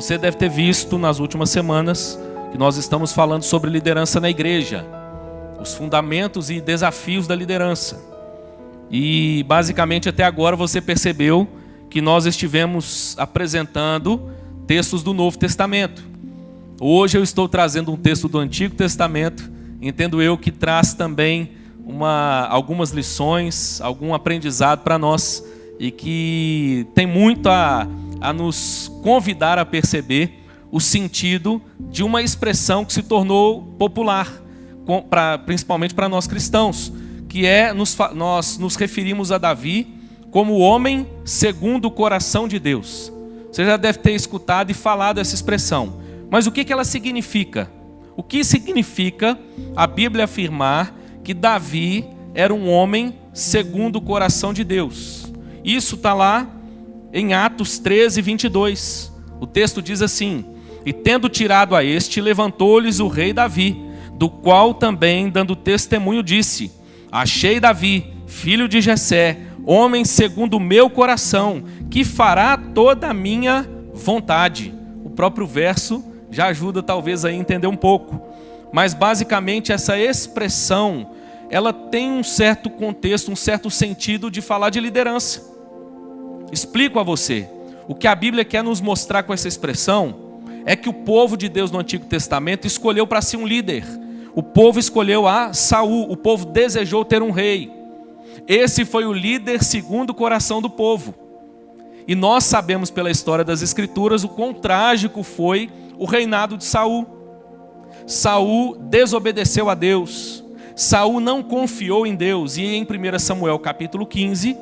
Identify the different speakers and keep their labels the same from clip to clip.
Speaker 1: Você deve ter visto nas últimas semanas que nós estamos falando sobre liderança na igreja, os fundamentos e desafios da liderança. E basicamente até agora você percebeu que nós estivemos apresentando textos do Novo Testamento. Hoje eu estou trazendo um texto do Antigo Testamento, entendo eu que traz também algumas lições, algum aprendizado para nós e que tem muito a nos convidar a perceber o sentido de uma expressão que se tornou popular, principalmente para nós cristãos, que é nós nos referimos a Davi como o homem segundo o coração de Deus. Você já deve ter escutado e falado essa expressão. Mas o que ela significa? O que significa a Bíblia afirmar que Davi era um homem segundo o coração de Deus? Isso está lá em Atos 13, 22. O texto diz assim: e tendo tirado a este, levantou-lhes o rei Davi, do qual também, dando testemunho, disse: achei Davi, filho de Jessé, homem segundo o meu coração, que fará toda a minha vontade. O próprio verso já ajuda talvez a entender um pouco. Mas basicamente essa expressão, ela tem um certo contexto, um certo sentido de falar de liderança. Explico a você. O que a Bíblia quer nos mostrar com essa expressão é que o povo de Deus no Antigo Testamento escolheu para si um líder. O povo escolheu a Saul, o povo desejou ter um rei. Esse foi o líder segundo o coração do povo. E nós sabemos pela história das Escrituras o quão trágico foi o reinado de Saul. Saul desobedeceu a Deus. Saul não confiou em Deus. E em 1 Samuel capítulo 15,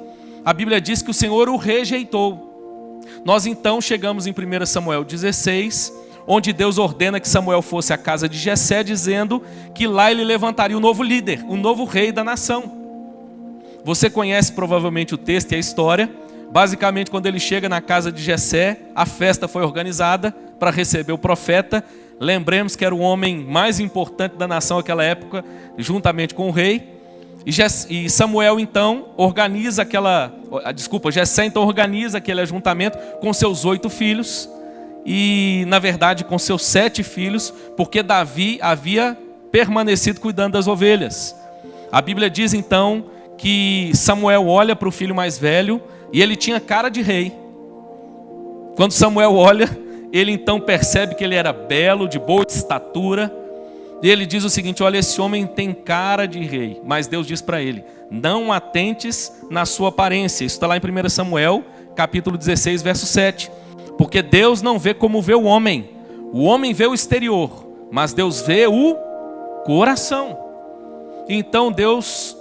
Speaker 1: a Bíblia diz que o Senhor o rejeitou. Nós então chegamos em 1 Samuel 16, onde Deus ordena que Samuel fosse à casa de Jessé, dizendo que lá ele levantaria um novo líder, um novo rei da nação. Você conhece provavelmente o texto e a história. Basicamente, quando ele chega na casa de Jessé, a festa foi organizada para receber o profeta. Lembremos que era o homem mais importante da nação naquela época, juntamente com o rei. E Samuel então Jessé então organiza aquele ajuntamento com seus 8 filhos. E na verdade com seus 7 filhos, porque Davi havia permanecido cuidando das ovelhas. A Bíblia diz então que Samuel olha para o filho mais velho e ele tinha cara de rei. Quando Samuel olha, ele então percebe que ele era belo, de boa estatura. E ele diz o seguinte: olha, esse homem tem cara de rei. Mas Deus diz para ele: não atentes na sua aparência. Isso está lá em 1 Samuel, capítulo 16, verso 7. Porque Deus não vê como vê o homem. O homem vê o exterior, mas Deus vê o coração. Então Deus,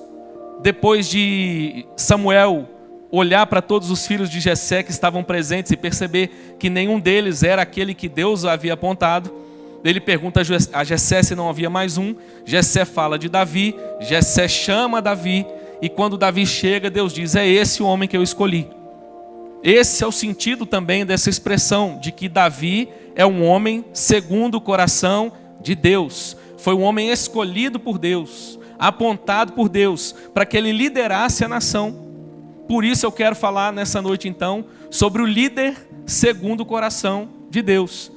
Speaker 1: depois de Samuel olhar para todos os filhos de Jessé que estavam presentes e perceber que nenhum deles era aquele que Deus havia apontado, ele pergunta a Jessé se não havia mais um. Jessé fala de Davi, Jessé chama Davi, e quando Davi chega, Deus diz: é esse o homem que eu escolhi. Esse é o sentido também dessa expressão, de que Davi é um homem segundo o coração de Deus. Foi um homem escolhido por Deus, apontado por Deus, para que ele liderasse a nação. Por isso eu quero falar nessa noite então sobre o líder segundo o coração de Deus.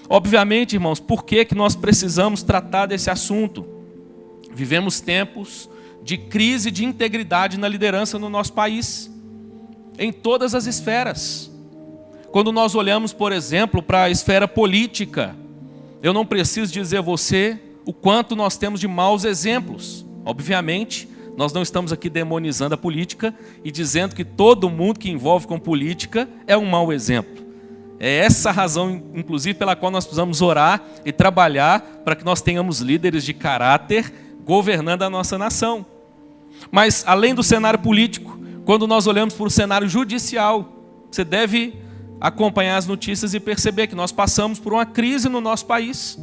Speaker 1: Obviamente, irmãos, por que nós precisamos tratar desse assunto? Vivemos tempos de crise de integridade na liderança no nosso país, em todas as esferas. Quando nós olhamos, por exemplo, para a esfera política, eu não preciso dizer a você o quanto nós temos de maus exemplos. Obviamente, nós não estamos aqui demonizando a política e dizendo que todo mundo que envolve com política é um mau exemplo. É essa a razão, inclusive, pela qual nós precisamos orar e trabalhar para que nós tenhamos líderes de caráter governando a nossa nação. Mas, além do cenário político, quando nós olhamos para o cenário judicial, você deve acompanhar as notícias e perceber que nós passamos por uma crise no nosso país,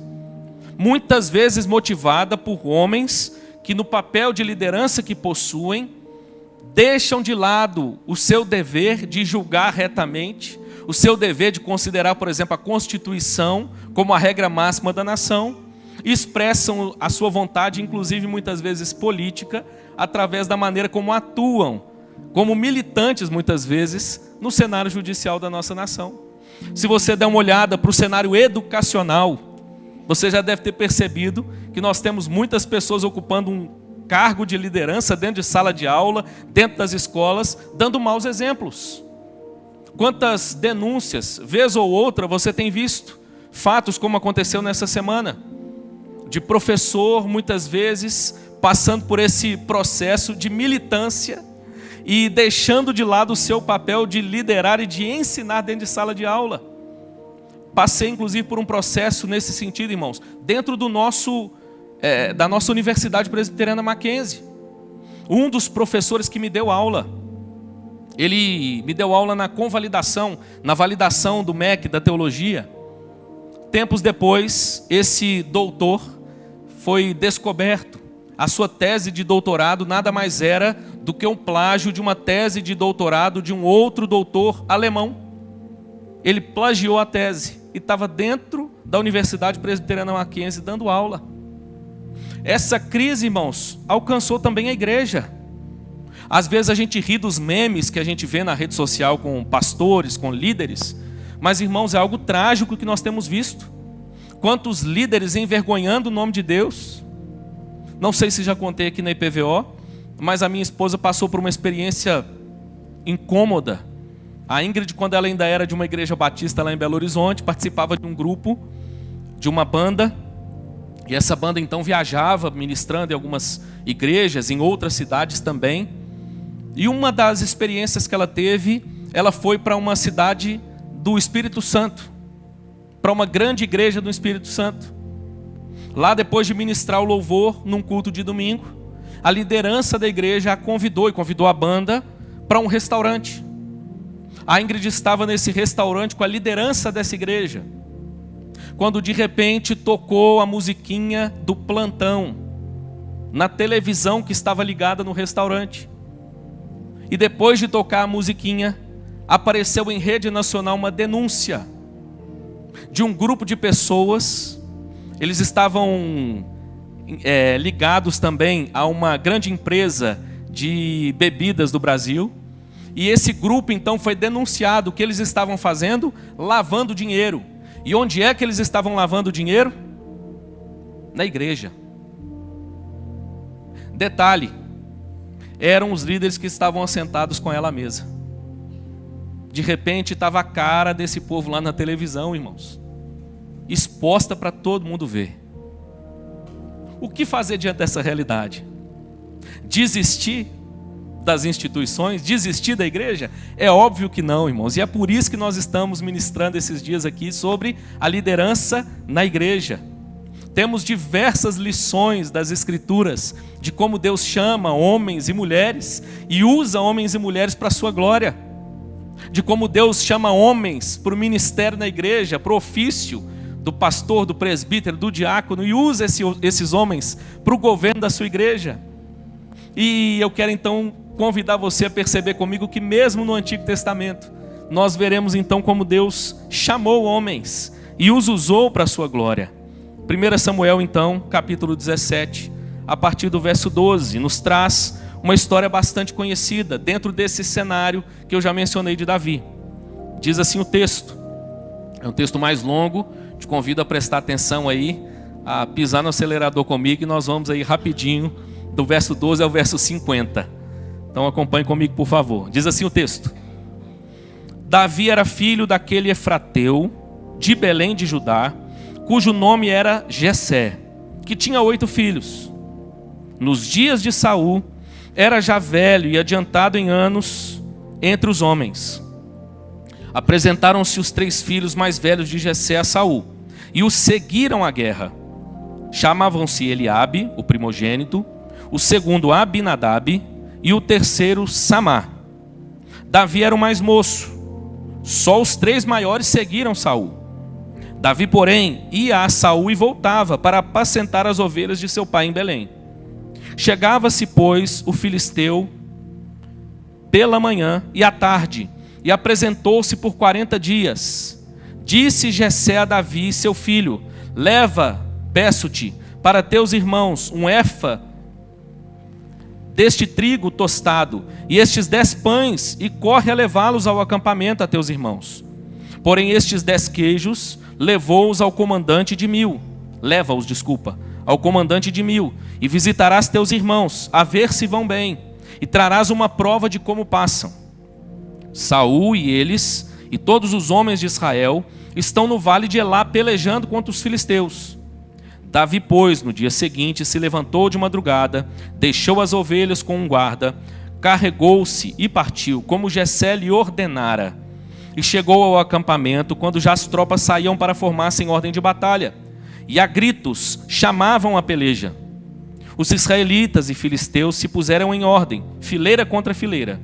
Speaker 1: muitas vezes motivada por homens que, no papel de liderança que possuem, deixam de lado o seu dever de julgar retamente, o seu dever de considerar, por exemplo, a Constituição como a regra máxima da nação, e expressam a sua vontade, inclusive muitas vezes política, através da maneira como atuam, como militantes muitas vezes, no cenário judicial da nossa nação. Se você der uma olhada para o cenário educacional, você já deve ter percebido que nós temos muitas pessoas ocupando um cargo de liderança dentro de sala de aula, dentro das escolas, dando maus exemplos. Quantas denúncias, vez ou outra, você tem visto? Fatos como aconteceu nessa semana, de professor, muitas vezes, passando por esse processo de militância e deixando de lado o seu papel de liderar e de ensinar dentro de sala de aula. Passei, inclusive, por um processo nesse sentido, irmãos, dentro do da nossa Universidade Presbiteriana Mackenzie. Um dos professores que me deu aula, ele me deu aula na convalidação, na validação do MEC, da teologia. Tempos depois, esse doutor foi descoberto. A sua tese de doutorado nada mais era do que um plágio de uma tese de doutorado de um outro doutor alemão. Ele plagiou a tese e estava dentro da Universidade Presbiteriana Mackenzie dando aula. Essa crise, irmãos, alcançou também a igreja. Às vezes a gente ri dos memes que a gente vê na rede social com pastores, com líderes, mas, irmãos, é algo trágico que nós temos visto. Quantos líderes envergonhando o nome de Deus. Não sei se já contei aqui na IPVO, mas a minha esposa passou por uma experiência incômoda. A Ingrid, quando ela ainda era de uma igreja batista lá em Belo Horizonte, participava de um grupo, de uma banda, e essa banda então viajava ministrando em algumas igrejas, em outras cidades também. E uma das experiências que ela teve, ela foi para uma cidade do Espírito Santo, para uma grande igreja do Espírito Santo. Lá, depois de ministrar o louvor num culto de domingo, a liderança da igreja a convidou e convidou a banda para um restaurante. A Ingrid estava nesse restaurante com a liderança dessa igreja, quando de repente tocou a musiquinha do plantão na televisão que estava ligada no restaurante. E depois de tocar a musiquinha, apareceu em rede nacional uma denúncia de um grupo de pessoas. Eles estavam ligados também a uma grande empresa de bebidas do Brasil. E esse grupo então foi denunciado. O que eles estavam fazendo? Lavando dinheiro. E onde é que eles estavam lavando dinheiro? Na igreja. Detalhe, eram os líderes que estavam assentados com ela à mesa. De repente estava a cara desse povo lá na televisão, irmãos, exposta para todo mundo ver. O que fazer diante dessa realidade? Desistir das instituições? Desistir da igreja? É óbvio que não, irmãos. E é por isso que nós estamos ministrando esses dias aqui sobre a liderança na igreja. Temos diversas lições das Escrituras de como Deus chama homens e mulheres e usa homens e mulheres para a sua glória. De como Deus chama homens para o ministério na igreja, para o ofício do pastor, do presbítero, do diácono, e usa esses homens para o governo da sua igreja. E eu quero então convidar você a perceber comigo que mesmo no Antigo Testamento, nós veremos então como Deus chamou homens e os usou para a sua glória. 1 Samuel então, capítulo 17, a partir do verso 12, nos traz uma história bastante conhecida dentro desse cenário que eu já mencionei de Davi. Diz assim o texto, é um texto mais longo, te convido a prestar atenção aí, a pisar no acelerador comigo, e nós vamos aí rapidinho, do verso 12 ao verso 50. Então acompanhe comigo, por favor. Diz assim o texto: Davi era filho daquele Efrateu, de Belém de Judá, cujo nome era Jessé, que tinha 8 filhos. Nos dias de Saul, era já velho e adiantado em anos entre os homens. Apresentaram-se os 3 filhos mais velhos de Jessé a Saul, e os seguiram à guerra. Chamavam-se Eliabe, o primogênito, o segundo Abinadab, e o terceiro Samá. Davi era o mais moço. Só os 3 maiores seguiram Saul. Davi, porém, ia a Saul e voltava para apacentar as ovelhas de seu pai em Belém. Chegava-se, pois, o filisteu pela manhã e à tarde, e apresentou-se por 40 dias. Disse Jessé a Davi, seu filho: leva, peço-te, para teus irmãos um efa deste trigo tostado, e estes 10 pães, e corre a levá-los ao acampamento a teus irmãos. Porém estes 10 queijos leva-os ao comandante de 1000, ao comandante de 1000, e visitarás teus irmãos, a ver se vão bem, e trarás uma prova de como passam. Saul e eles, e todos os homens de Israel, estão no vale de Elá pelejando contra os filisteus. Davi, pois, no dia seguinte, se levantou de madrugada, deixou as ovelhas com um guarda, carregou-se e partiu, como Jessé lhe ordenara. E chegou ao acampamento, quando já as tropas saíam para formar-se em ordem de batalha, e a gritos chamavam a peleja. Os israelitas e filisteus se puseram em ordem, fileira contra fileira.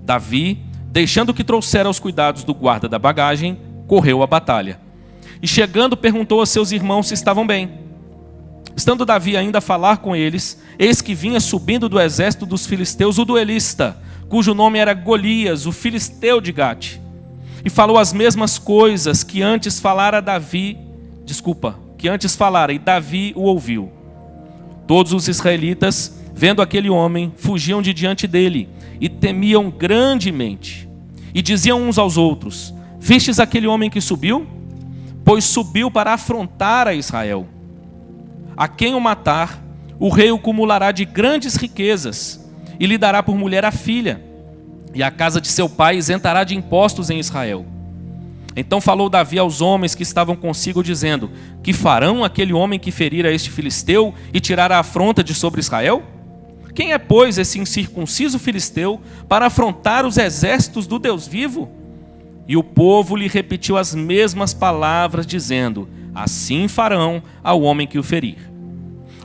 Speaker 1: Davi, deixando que trouxera os cuidados do guarda da bagagem, correu à batalha. E chegando, perguntou a seus irmãos se estavam bem. Estando Davi ainda a falar com eles, eis que vinha subindo do exército dos filisteus o duelista, cujo nome era Golias, o filisteu de Gate. E falou as mesmas coisas que antes falara e Davi o ouviu. Todos os israelitas, vendo aquele homem, fugiam de diante dele e temiam grandemente. E diziam uns aos outros: vistes aquele homem que subiu? Pois subiu para afrontar a Israel. A quem o matar, o rei o cumulará de grandes riquezas, e lhe dará por mulher a filha, e a casa de seu pai isentará de impostos em Israel. Então falou Davi aos homens que estavam consigo, dizendo: que farão aquele homem que ferir a este filisteu e tirar a afronta de sobre Israel? Quem é, pois, esse incircunciso filisteu para afrontar os exércitos do Deus vivo? E o povo lhe repetiu as mesmas palavras, dizendo: assim farão ao homem que o ferir.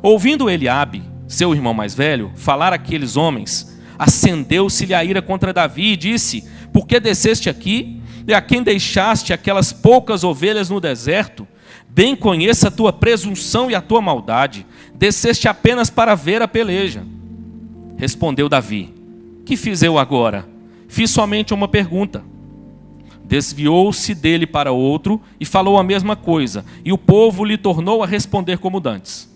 Speaker 1: Ouvindo Eliabe, seu irmão mais velho, falar aqueles homens, acendeu-se-lhe a ira contra Davi e disse: por que desceste aqui? E a quem deixaste aquelas poucas ovelhas no deserto? Bem conheça a tua presunção e a tua maldade. Desceste apenas para ver a peleja. Respondeu Davi: que fiz eu agora? Fiz somente uma pergunta. Desviou-se dele para outro e falou a mesma coisa, e o povo lhe tornou a responder como dantes.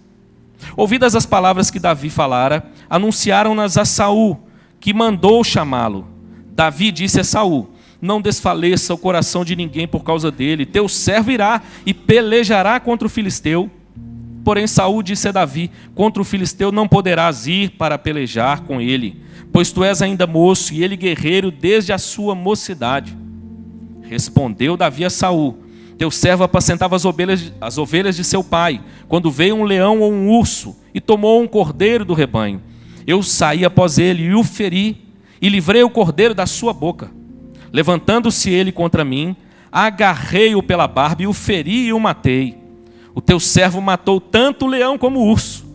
Speaker 1: Ouvidas as palavras que Davi falara, anunciaram-nas a Saul, que mandou chamá-lo. Davi disse a Saul: não desfaleça o coração de ninguém por causa dele, teu servo irá e pelejará contra o filisteu. Porém Saul disse a Davi: contra o filisteu não poderás ir para pelejar com ele, pois tu és ainda moço e ele guerreiro desde a sua mocidade. Respondeu Davi a Saul: teu servo apacentava as ovelhas de seu pai, quando veio um leão ou um urso e tomou um cordeiro do rebanho. Eu saí após ele e o feri, e livrei o cordeiro da sua boca. Levantando-se ele contra mim, agarrei-o pela barba e o feri e o matei. O teu servo matou tanto o leão como o urso.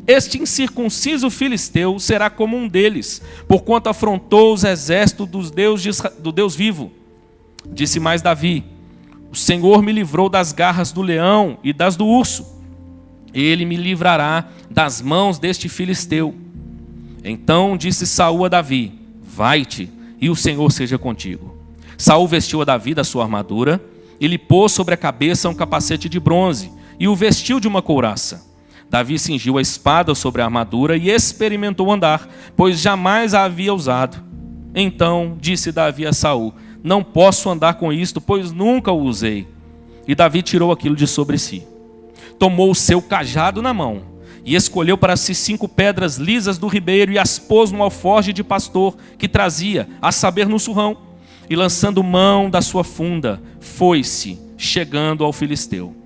Speaker 1: Este incircunciso filisteu será como um deles, porquanto afrontou os exércitos do Deus vivo. Disse mais Davi: o Senhor me livrou das garras do leão e das do urso. Ele me livrará das mãos deste filisteu. Então disse Saul a Davi: vai-te, e o Senhor seja contigo. Saul vestiu a Davi da sua armadura, e lhe pôs sobre a cabeça um capacete de bronze, e o vestiu de uma couraça. Davi cingiu a espada sobre a armadura e experimentou andar, pois jamais a havia usado. Então disse Davi a Saul: não posso andar com isto, pois nunca o usei. E Davi tirou aquilo de sobre si. Tomou o seu cajado na mão, e escolheu para si 5 pedras lisas do ribeiro, e as pôs no alforje de pastor que trazia, a saber, no surrão. E lançando mão da sua funda, foi-se, chegando ao filisteu.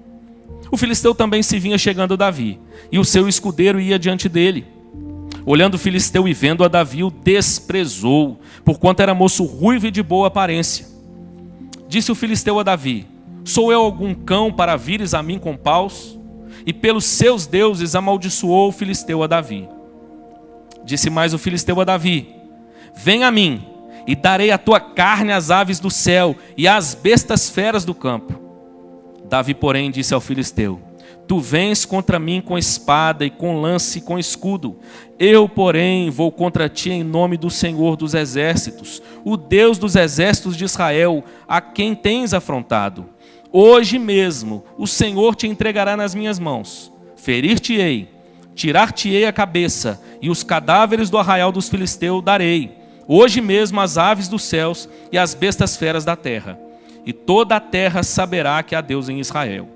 Speaker 1: O filisteu também se vinha chegando a Davi, e o seu escudeiro ia diante dele. Olhando o filisteu e vendo a Davi, o desprezou, porquanto era moço ruivo e de boa aparência. Disse o filisteu a Davi: sou eu algum cão para vires a mim com paus? E pelos seus deuses amaldiçoou o filisteu a Davi. Disse mais o filisteu a Davi: vem a mim, e darei a tua carne às aves do céu e às bestas feras do campo. Davi, porém, disse ao filisteu: tu vens contra mim com espada e com lance e com escudo. Eu, porém, vou contra ti em nome do Senhor dos exércitos, o Deus dos exércitos de Israel, a quem tens afrontado. Hoje mesmo o Senhor te entregará nas minhas mãos. Ferir-te-ei, tirar-te-ei a cabeça, e os cadáveres do arraial dos filisteus darei. Hoje mesmo as aves dos céus e as bestas feras da terra. e toda a terra saberá que há Deus em Israel.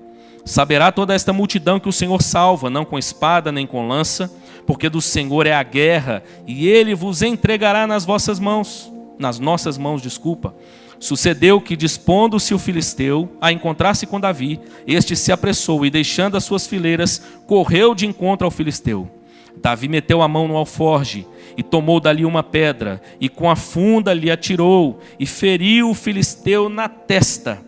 Speaker 1: Saberá toda esta multidão que o Senhor salva, não com espada nem com lança, porque do Senhor é a guerra, e Ele vos entregará nas vossas mãos, nas nossas mãos, desculpa. Sucedeu que, dispondo-se o filisteu a encontrar-se com Davi, este se apressou e, deixando as suas fileiras, correu de encontro ao filisteu. Davi meteu a mão no alforje e tomou dali uma pedra, e com a funda lhe atirou, e feriu o filisteu na testa.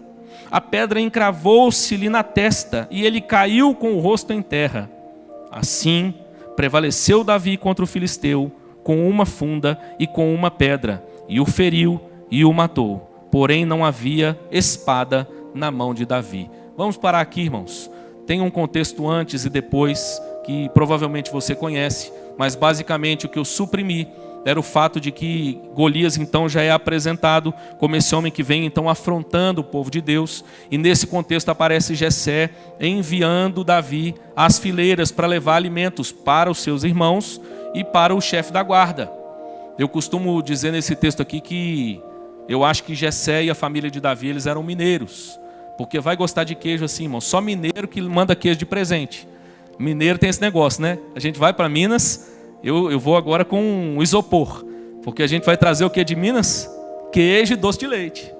Speaker 1: A pedra encravou-se-lhe na testa, e ele caiu com o rosto em terra. Assim, prevaleceu Davi contra o filisteu, com uma funda e com uma pedra, e o feriu e o matou. Porém, não havia espada na mão de Davi. Vamos parar aqui, irmãos. Tem um contexto antes e depois, que provavelmente você conhece, mas basicamente o que eu suprimi era o fato de que Golias então já é apresentado como esse homem que vem então afrontando o povo de Deus, e nesse contexto aparece Jessé enviando Davi às fileiras para levar alimentos para os seus irmãos e para o chefe da guarda. Eu costumo dizer nesse texto aqui que eu acho que Jessé e a família de Davi, eles eram mineiros, porque vai gostar de queijo assim, irmão, só mineiro que manda queijo de presente. Mineiro tem esse negócio, né? A gente vai para Minas, eu vou agora com um isopor, porque a gente vai trazer o que de Minas? Queijo e doce de leite.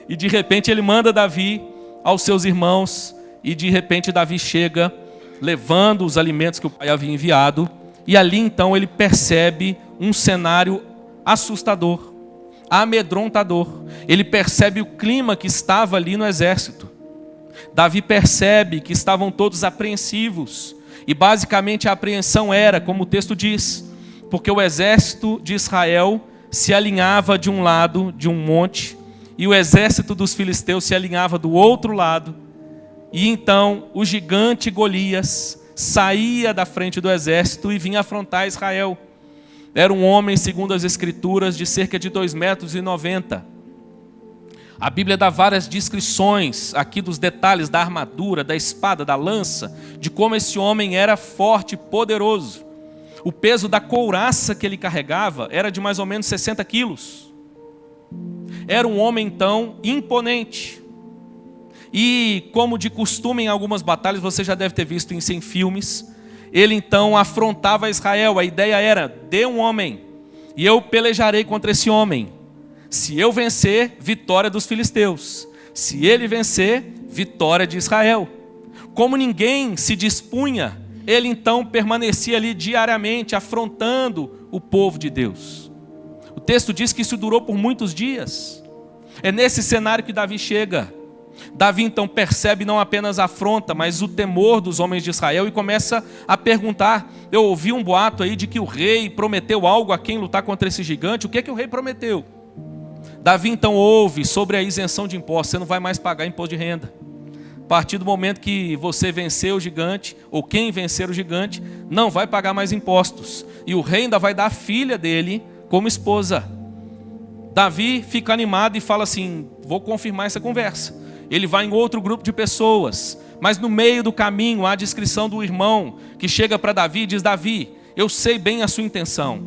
Speaker 1: E de repente ele manda Davi aos seus irmãos, e de repente Davi chega levando os alimentos que o pai havia enviado, e ali então ele percebe um cenário assustador, amedrontador. Ele percebe o clima que estava ali no exército. Davi percebe que estavam todos apreensivos, e basicamente a apreensão era, como o texto diz, porque o exército de Israel se alinhava de um lado de um monte, e o exército dos filisteus se alinhava do outro lado, e então o gigante Golias saía da frente do exército e vinha afrontar Israel. Era um homem, segundo as escrituras, de cerca de 2,90 m. A Bíblia dá várias descrições aqui dos detalhes da armadura, da espada, da lança, de como esse homem era forte e poderoso. O peso da couraça que ele carregava era de mais ou menos 60 quilos. Era um homem, então, imponente. E, como de costume em algumas batalhas, você já deve ter visto isso em filmes, ele então afrontava Israel. A ideia era: dê um homem, e eu pelejarei contra esse homem. Se eu vencer, vitória dos filisteus. Se ele vencer, vitória de Israel. Como ninguém se dispunha, ele então permanecia ali diariamente, afrontando o povo de Deus. O texto diz que isso durou por muitos dias. É nesse cenário que Davi chega. Davi então percebe não apenas a afronta, mas o temor dos homens de Israel, e começa a perguntar. Eu ouvi um boato aí de que o rei prometeu algo a quem lutar contra esse gigante. O que é que o rei prometeu? Davi então ouve sobre a isenção de impostos. Você não vai mais pagar imposto de renda. A partir do momento que você vencer o gigante, ou quem vencer o gigante, não vai pagar mais impostos. E o rei ainda vai dar a filha dele como esposa. Davi fica animado e fala assim: vou confirmar essa conversa. Ele vai em outro grupo de pessoas, mas no meio do caminho há a descrição do irmão que chega para Davi e diz: Davi, eu sei bem a sua intenção.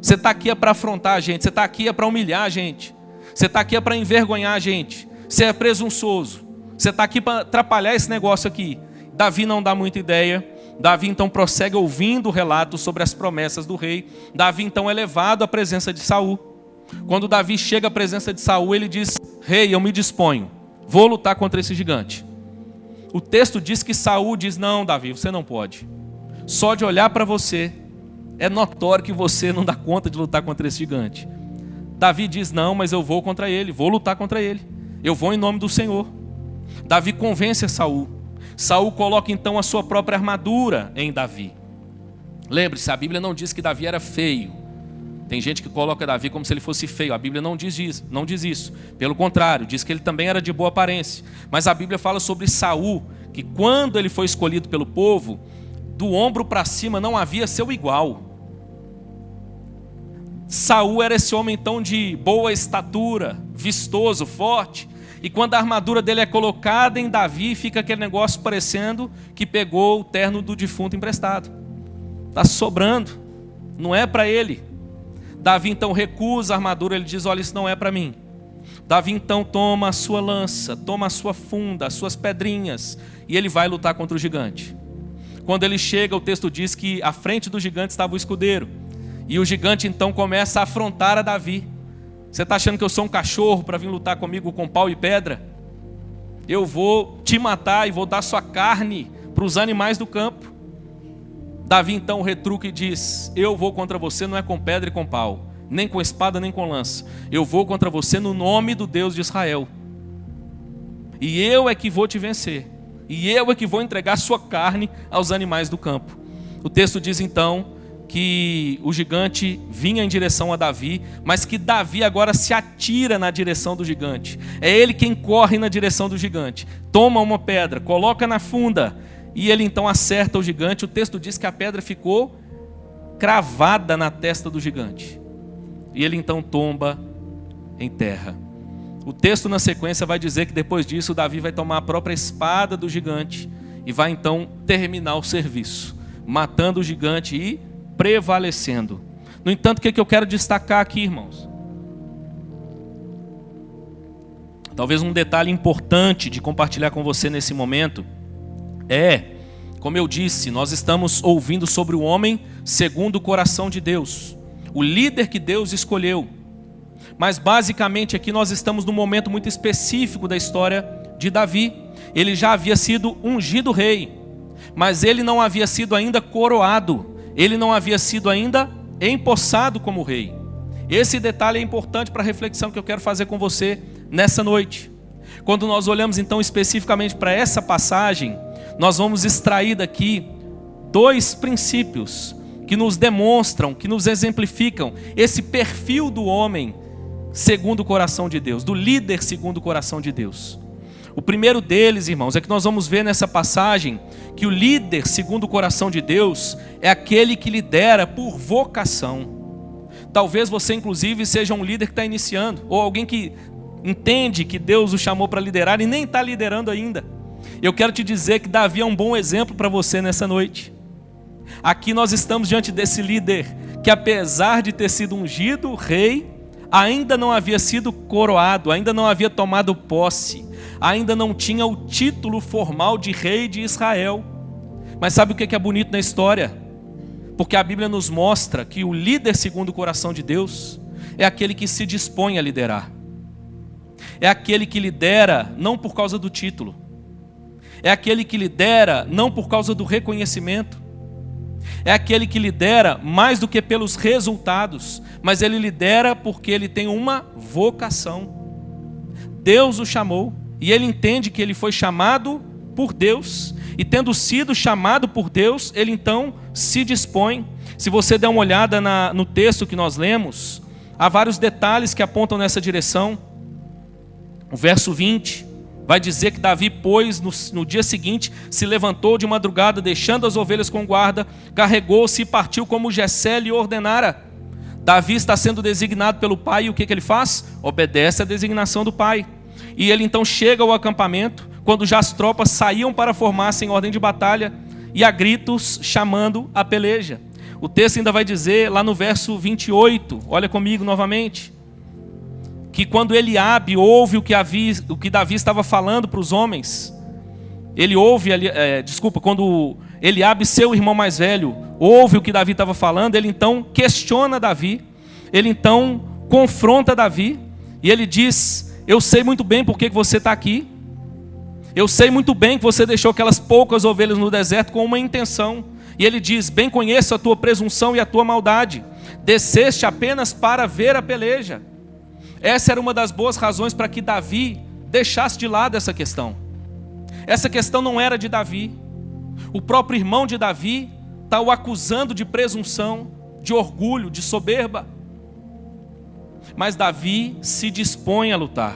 Speaker 1: Você está aqui para afrontar a gente, você está aqui para humilhar a gente, você está aqui para envergonhar a gente, você é presunçoso, você está aqui para atrapalhar esse negócio aqui. Davi não dá muita ideia. Davi então prossegue ouvindo o relato sobre as promessas do rei. Davi então é levado à presença de Saul. Quando Davi chega à presença de Saul, ele diz: rei, eu me disponho, vou lutar contra esse gigante. O texto diz que Saul diz: não, Davi, você não pode. Só de olhar para você, é notório que você não dá conta de lutar contra esse gigante. Davi diz: não, mas eu vou contra ele, vou lutar contra ele. Eu vou em nome do Senhor. Davi convence a Saul. Saul coloca então a sua própria armadura em Davi. Lembre-se, a Bíblia não diz que Davi era feio. Tem gente que coloca Davi como se ele fosse feio. A Bíblia não diz isso. Pelo contrário, diz que ele também era de boa aparência. Mas a Bíblia fala sobre Saul, que quando ele foi escolhido pelo povo, do ombro para cima não havia seu igual. Saul era esse homem então de boa estatura, vistoso, forte. E quando a armadura dele é colocada em Davi, fica aquele negócio parecendo que pegou o terno do defunto emprestado. Está sobrando, não é para ele. Davi então recusa a armadura, ele diz: olha, isso não é para mim. Davi então toma a sua lança, toma a sua funda, as suas pedrinhas, e ele vai lutar contra o gigante. Quando ele chega, o texto diz que à frente do gigante estava o escudeiro, e o gigante então começa a afrontar a Davi. Você está achando que eu sou um cachorro para vir lutar comigo com pau e pedra? Eu vou te matar e vou dar sua carne para os animais do campo. Davi então retruca e diz: eu vou contra você não é com pedra e com pau, nem com espada nem com lança. Eu vou contra você no nome do Deus de Israel. E eu é que vou te vencer. E eu é que vou entregar sua carne aos animais do campo. O texto diz então que o gigante vinha em direção a Davi, mas que Davi agora se atira na direção do gigante. É ele quem corre na direção do gigante. Toma uma pedra, coloca na funda, e ele então acerta o gigante. O texto diz que a pedra ficou cravada na testa do gigante. E ele então tomba em terra. O texto na sequência vai dizer que depois disso Davi vai tomar a própria espada do gigante e vai então terminar o serviço, matando o gigante e prevalecendo. No entanto, o que eu quero destacar aqui, irmãos? Talvez um detalhe importante de compartilhar com você nesse momento é, como eu disse, nós estamos ouvindo sobre o homem segundo o coração de Deus, o líder que Deus escolheu. Mas basicamente aqui nós estamos num momento muito específico da história de Davi. Ele já havia sido ungido rei, mas ele não havia sido ainda coroado, ele não havia sido ainda empossado como rei. Esse detalhe é importante para a reflexão que eu quero fazer com você nessa noite. Quando nós olhamos então especificamente para essa passagem, nós vamos extrair daqui dois princípios que nos demonstram, que nos exemplificam esse perfil do homem segundo o coração de Deus, do líder segundo o coração de Deus. O primeiro deles, irmãos, é que nós vamos ver nessa passagem que o líder segundo o coração de Deus é aquele que lidera por vocação. Talvez você inclusive seja um líder que está iniciando, ou alguém que entende que Deus o chamou para liderar e nem está liderando ainda. Eu quero te dizer que Davi é um bom exemplo para você nessa noite. Aqui nós estamos diante desse líder que, apesar de ter sido ungido rei, ainda não havia sido coroado, ainda não havia tomado posse, ainda não tinha o título formal de rei de Israel. Mas sabe o que é bonito na história? Porque a Bíblia nos mostra que o líder segundo o coração de Deus é aquele que se dispõe a liderar. É aquele que lidera não por causa do título. É aquele que lidera não por causa do reconhecimento. É aquele que lidera mais do que pelos resultados, mas ele lidera porque ele tem uma vocação. Deus o chamou e ele entende que ele foi chamado por Deus, e tendo sido chamado por Deus, ele então se dispõe. Se você der uma olhada no texto que nós lemos, há vários detalhes que apontam nessa direção. O verso 20 vai dizer que Davi, pois, no dia seguinte, se levantou de madrugada, deixando as ovelhas com guarda, carregou-se e partiu como Jessé lhe ordenara. Davi está sendo designado pelo pai, e o que ele faz? Obedece à designação do pai. E ele então chega ao acampamento, quando já as tropas saíam para formar-se em ordem de batalha, e a gritos chamando a peleja. O texto ainda vai dizer, lá no verso 28, olha comigo novamente, que quando Eliabe ouve o que Davi estava falando para os homens, ele ouve, quando Eliabe, seu irmão mais velho, ouve o que Davi estava falando, ele então questiona Davi, ele então confronta Davi, e ele diz: eu sei muito bem por que você está aqui, eu sei muito bem que você deixou aquelas poucas ovelhas no deserto com uma intenção, e ele diz: bem conheço a tua presunção e a tua maldade, desceste apenas para ver a peleja. Essa era uma das boas razões para que Davi deixasse de lado essa questão. Essa questão não era de Davi. O próprio irmão de Davi está o acusando de presunção, de orgulho, de soberba. Mas Davi se dispõe a lutar.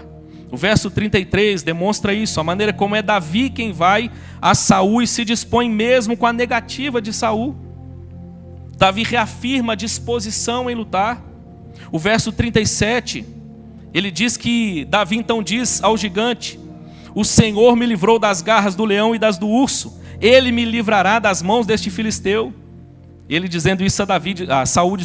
Speaker 1: O verso 33 demonstra isso, a maneira como é Davi quem vai a Saul e se dispõe mesmo com a negativa de Saul. Davi reafirma a disposição em lutar. O verso 37... ele diz que Davi então diz ao gigante: o Senhor me livrou das garras do leão e das do urso, ele me livrará das mãos deste filisteu. Ele dizendo isso a Saul,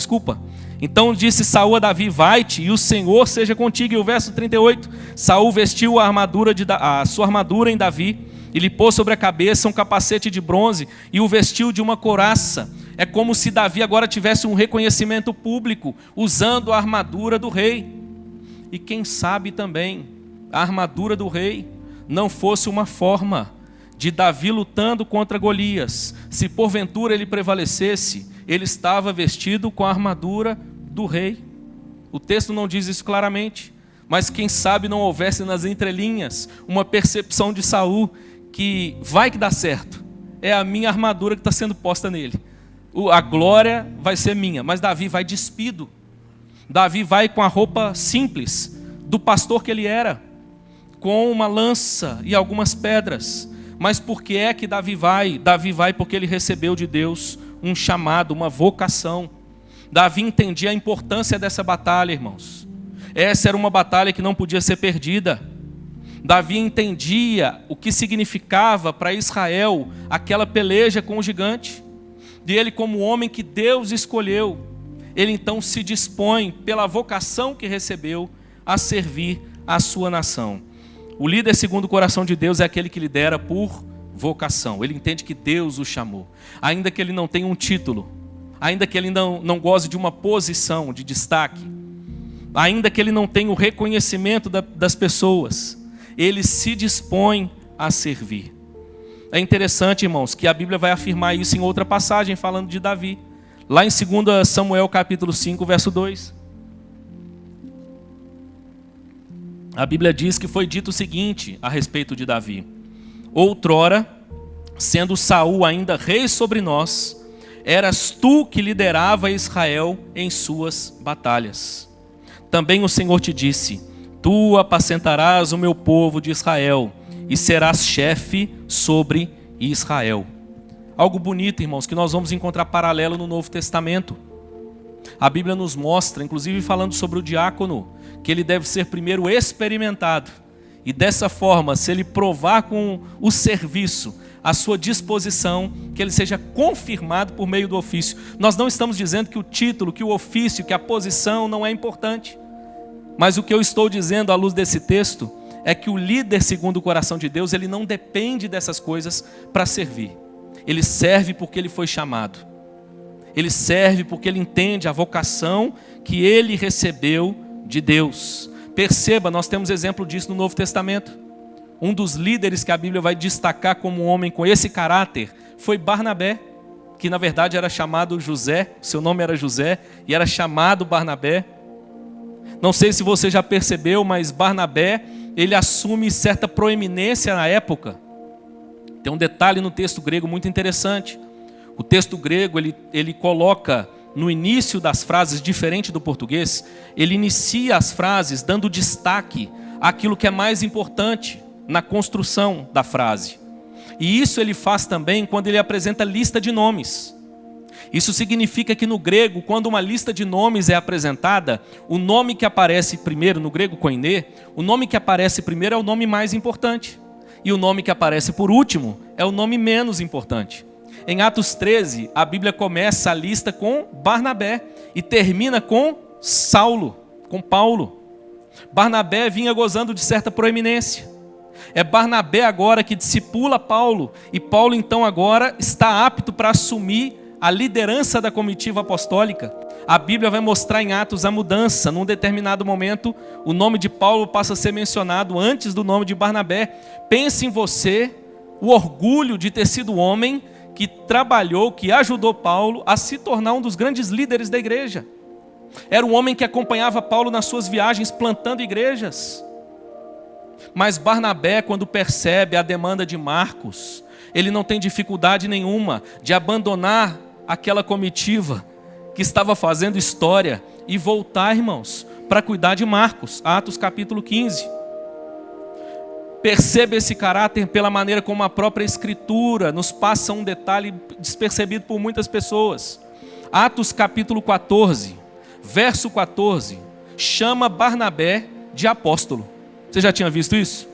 Speaker 1: Então disse Saul a Davi: vai-te, e o Senhor seja contigo. E o verso 38, Saul vestiu a sua armadura em Davi, e lhe pôs sobre a cabeça um capacete de bronze, e o vestiu de uma couraça. É como se Davi agora tivesse um reconhecimento público, usando a armadura do rei. E quem sabe também, a armadura do rei não fosse uma forma de Davi lutando contra Golias. Se porventura ele prevalecesse, ele estava vestido com a armadura do rei. O texto não diz isso claramente, mas quem sabe não houvesse nas entrelinhas uma percepção de Saul que vai que dá certo, é a minha armadura que está sendo posta nele, a glória vai ser minha. Mas Davi vai despido, Davi vai com a roupa simples do pastor que ele era, com uma lança e algumas pedras. Mas por que é que Davi vai? Davi vai porque ele recebeu de Deus um chamado, uma vocação. Davi entendia a importância dessa batalha, irmãos. Essa era uma batalha que não podia ser perdida. Davi entendia o que significava para Israel aquela peleja com o gigante. E ele, como homem que Deus escolheu, ele então se dispõe, pela vocação que recebeu, a servir a sua nação. O líder segundo o coração de Deus é aquele que lidera por vocação. Ele entende que Deus o chamou. Ainda que ele não tenha um título, ainda que ele não goze de uma posição de destaque, ainda que ele não tenha o reconhecimento das pessoas, ele se dispõe a servir. É interessante, irmãos, que a Bíblia vai afirmar isso em outra passagem, falando de Davi. Lá em 2 Samuel capítulo 5, verso 2. A Bíblia diz que foi dito o seguinte a respeito de Davi: outrora, sendo Saul ainda rei sobre nós, eras tu que liderava Israel em suas batalhas. Também o Senhor te disse: tu apacentarás o meu povo de Israel e serás chefe sobre Israel. Algo bonito, irmãos, que nós vamos encontrar paralelo no Novo Testamento. A Bíblia nos mostra, inclusive falando sobre o diácono, que ele deve ser primeiro experimentado. E dessa forma, se ele provar com o serviço a sua disposição, que ele seja confirmado por meio do ofício. Nós não estamos dizendo que o título, que o ofício, que a posição não é importante. Mas o que eu estou dizendo à luz desse texto é que o líder segundo o coração de Deus, ele não depende dessas coisas para servir. Ele serve porque ele foi chamado. Ele serve porque ele entende a vocação que ele recebeu de Deus. Perceba, nós temos exemplo disso no Novo Testamento. Um dos líderes que a Bíblia vai destacar como um homem com esse caráter foi Barnabé, que na verdade era chamado José, seu nome era José, e era chamado Barnabé. Não sei se você já percebeu, mas Barnabé, ele assume certa proeminência na época. Tem um detalhe no texto grego muito interessante. O texto grego, ele coloca no início das frases, diferente do português, ele inicia as frases dando destaque àquilo que é mais importante na construção da frase. E isso ele faz também quando ele apresenta lista de nomes. Isso significa que no grego, quando uma lista de nomes é apresentada, o nome que aparece primeiro, no grego koiné, o nome que aparece primeiro é o nome mais importante. E o nome que aparece por último é o nome menos importante. Em Atos 13, a Bíblia começa a lista com Barnabé e termina com Saulo, com Paulo. Barnabé vinha gozando de certa proeminência. É Barnabé agora que discipula Paulo, e Paulo então agora está apto para assumir a liderança da comitiva apostólica. A Bíblia vai mostrar em Atos a mudança. Num determinado momento, o nome de Paulo passa a ser mencionado antes do nome de Barnabé. Pense em você, o orgulho de ter sido homem que trabalhou, que ajudou Paulo a se tornar um dos grandes líderes da igreja. Era um homem que acompanhava Paulo nas suas viagens, plantando igrejas. Mas Barnabé, quando percebe a demanda de Marcos, ele não tem dificuldade nenhuma de abandonar aquela comitiva que estava fazendo história e voltar, irmãos, para cuidar de Marcos. Atos capítulo 15. Perceba esse caráter pela maneira como a própria Escritura nos passa um detalhe despercebido por muitas pessoas. Atos capítulo 14, verso 14, chama Barnabé de apóstolo. Você já tinha visto isso?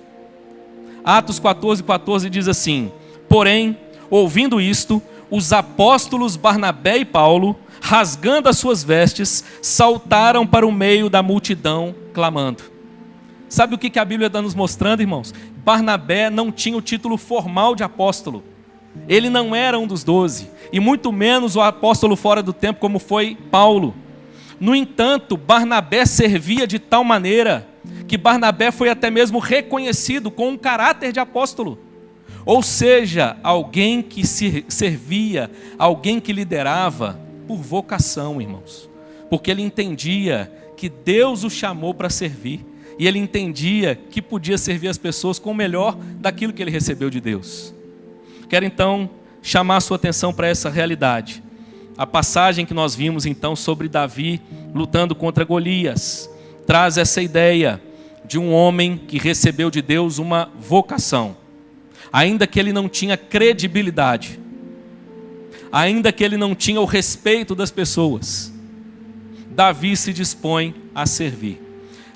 Speaker 1: Atos 14, 14 diz assim: porém, ouvindo isto, os apóstolos Barnabé e Paulo, rasgando as suas vestes, saltaram para o meio da multidão, clamando. Sabe o que a Bíblia está nos mostrando, irmãos? Barnabé não tinha o título formal de apóstolo. Ele não era um dos 12, e muito menos o apóstolo fora do tempo, como foi Paulo. No entanto, Barnabé servia de tal maneira que Barnabé foi até mesmo reconhecido com um caráter de apóstolo. Ou seja, alguém que se servia, alguém que liderava por vocação, irmãos. Porque ele entendia que Deus o chamou para servir. E ele entendia que podia servir as pessoas com o melhor daquilo que ele recebeu de Deus. Quero então chamar a sua atenção para essa realidade. A passagem que nós vimos então sobre Davi lutando contra Golias traz essa ideia de um homem que recebeu de Deus uma vocação. Ainda que ele não tinha credibilidade, ainda que ele não tinha o respeito das pessoas, Davi se dispõe a servir.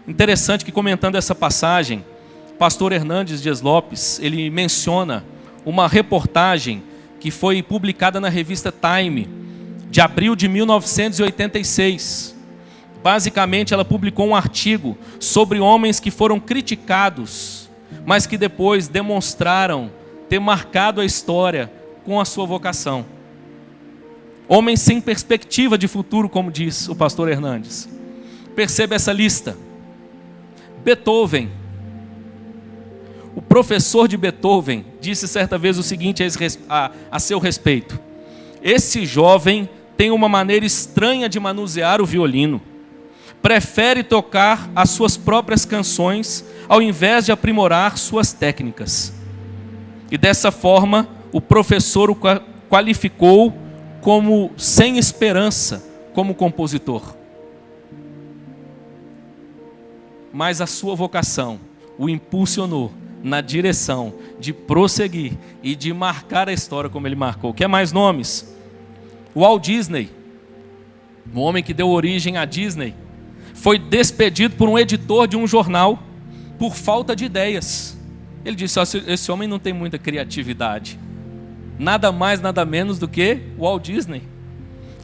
Speaker 1: Interessante que, comentando essa passagem, pastor Hernandes Dias Lopes, ele menciona uma reportagem que foi publicada na revista Time, de abril de 1986. Basicamente, ela publicou um artigo sobre homens que foram criticados, mas que depois demonstraram ter marcado a história com a sua vocação. Homens sem perspectiva de futuro, como diz o pastor Hernandes. Perceba essa lista. Beethoven. O professor de Beethoven disse certa vez o seguinte a seu respeito: esse jovem tem uma maneira estranha de manusear o violino. Prefere tocar as suas próprias canções ao invés de aprimorar suas técnicas. E dessa forma, o professor o qualificou como sem esperança como compositor. Mas a sua vocação o impulsionou na direção de prosseguir e de marcar a história como ele marcou. Quer mais nomes? Walt Disney, o homem que deu origem à Disney, foi despedido por um editor de um jornal por falta de ideias. Ele disse: esse homem não tem muita criatividade. Nada mais, nada menos do que Walt Disney.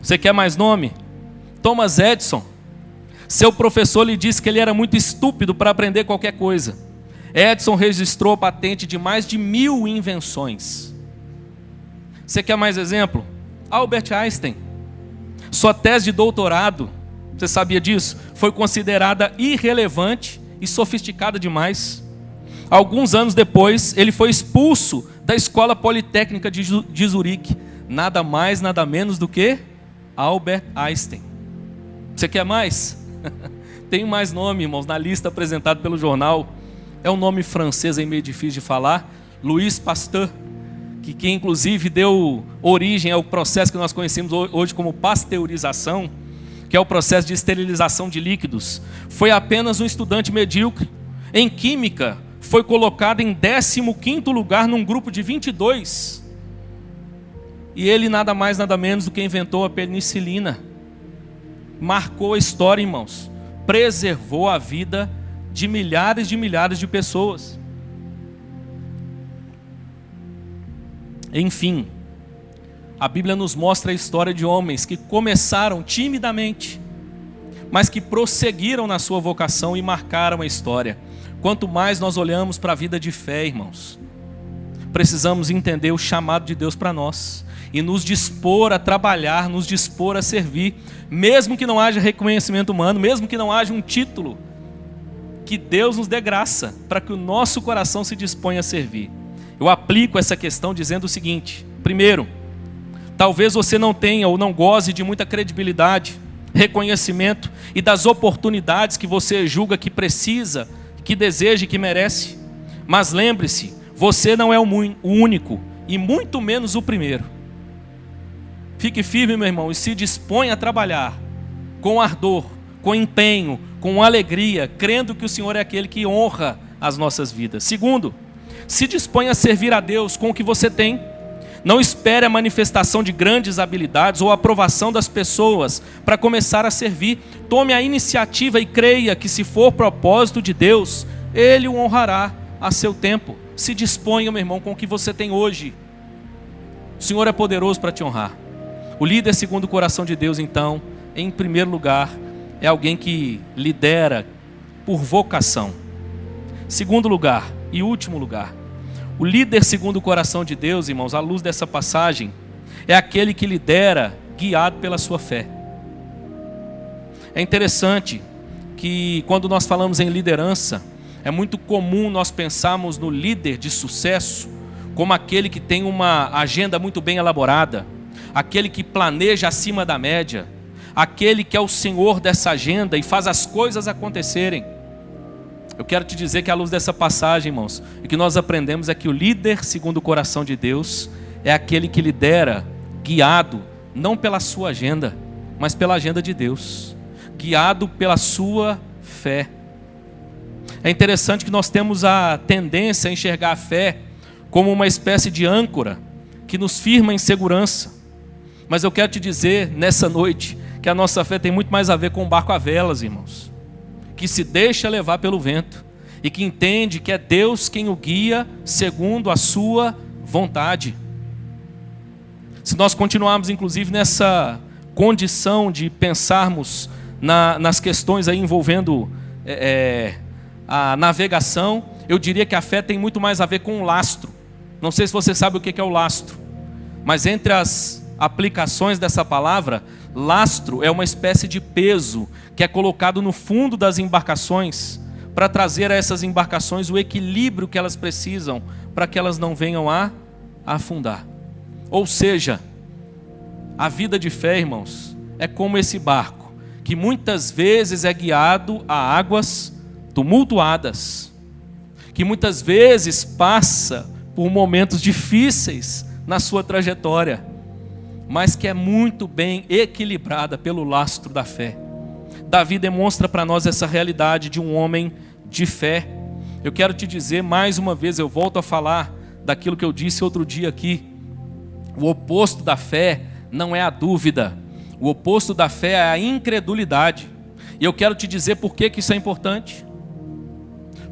Speaker 1: Você quer mais nome? Thomas Edison. Seu professor lhe disse que ele era muito estúpido para aprender qualquer coisa. Edison registrou a patente de mais de 1000 invenções. Você quer mais exemplo? Albert Einstein. Sua tese de doutorado, você sabia disso? Foi considerada irrelevante e sofisticada demais. Alguns anos depois, ele foi expulso da Escola Politécnica de Zurique. Nada mais, nada menos do que Albert Einstein. Você quer mais? Tem mais nome, irmãos, na lista apresentada pelo jornal. É um nome francês aí meio difícil de falar. Louis Pasteur, que inclusive deu origem ao processo que nós conhecemos hoje como pasteurização, que é o processo de esterilização de líquidos. Foi apenas um estudante medíocre. Em química, foi colocado em 15º lugar num grupo de 22. E ele nada mais, nada menos do que inventou a penicilina. Marcou a história, irmãos. Preservou a vida de milhares de pessoas. Enfim, a Bíblia nos mostra a história de homens que começaram timidamente, mas que prosseguiram na sua vocação e marcaram a história. Quanto mais nós olhamos para a vida de fé, irmãos, precisamos entender o chamado de Deus para nós e nos dispor a trabalhar, nos dispor a servir, mesmo que não haja reconhecimento humano, mesmo que não haja um título, que Deus nos dê graça para que o nosso coração se disponha a servir. Eu aplico essa questão dizendo o seguinte: primeiro, talvez você não tenha ou não goze de muita credibilidade, reconhecimento e das oportunidades que você julga que precisa, que deseja e que merece. Mas lembre-se, você não é o único e muito menos o primeiro. Fique firme, meu irmão, e se dispõe a trabalhar com ardor, com empenho, com alegria, crendo que o Senhor é aquele que honra as nossas vidas. Segundo, se dispõe a servir a Deus com o que você tem. Não espere a manifestação de grandes habilidades ou a aprovação das pessoas para começar a servir. Tome a iniciativa e creia que, se for propósito de Deus, Ele o honrará a seu tempo. Se disponha, meu irmão, com o que você tem hoje. O Senhor é poderoso para te honrar. O líder segundo o coração de Deus, então, em primeiro lugar, é alguém que lidera por vocação. Segundo lugar e último lugar, o líder segundo o coração de Deus, irmãos, à luz dessa passagem, é aquele que lidera guiado pela sua fé. É interessante que quando nós falamos em liderança, é muito comum nós pensarmos no líder de sucesso como aquele que tem uma agenda muito bem elaborada, aquele que planeja acima da média, aquele que é o senhor dessa agenda e faz as coisas acontecerem. Eu quero te dizer que à luz dessa passagem, irmãos, o que nós aprendemos é que o líder segundo o coração de Deus é aquele que lidera guiado não pela sua agenda, mas pela agenda de Deus, guiado pela sua fé. É interessante que nós temos a tendência a enxergar a fé como uma espécie de âncora que nos firma em segurança. Mas eu quero te dizer nessa noite que a nossa fé tem muito mais a ver com um barco a velas, irmãos, que se deixa levar pelo vento e que entende que é Deus quem o guia segundo a sua vontade. Se nós continuarmos inclusive nessa condição de pensarmos nas questões aí envolvendo a navegação, eu diria que a fé tem muito mais a ver com o lastro. Não sei se você sabe o que é o lastro, mas entre as aplicações dessa palavra, lastro é uma espécie de peso que é colocado no fundo das embarcações para trazer a essas embarcações o equilíbrio que elas precisam para que elas não venham a afundar. Ou seja, a vida de fé, irmãos, é como esse barco que muitas vezes é guiado a águas tumultuadas, que muitas vezes passa por momentos difíceis na sua trajetória, mas que é muito bem equilibrada pelo lastro da fé. Davi demonstra para nós essa realidade de um homem de fé. Eu quero te dizer mais uma vez, eu volto a falar daquilo que eu disse outro dia aqui. O oposto da fé não é a dúvida. O oposto da fé é a incredulidade. E eu quero te dizer por que isso é importante.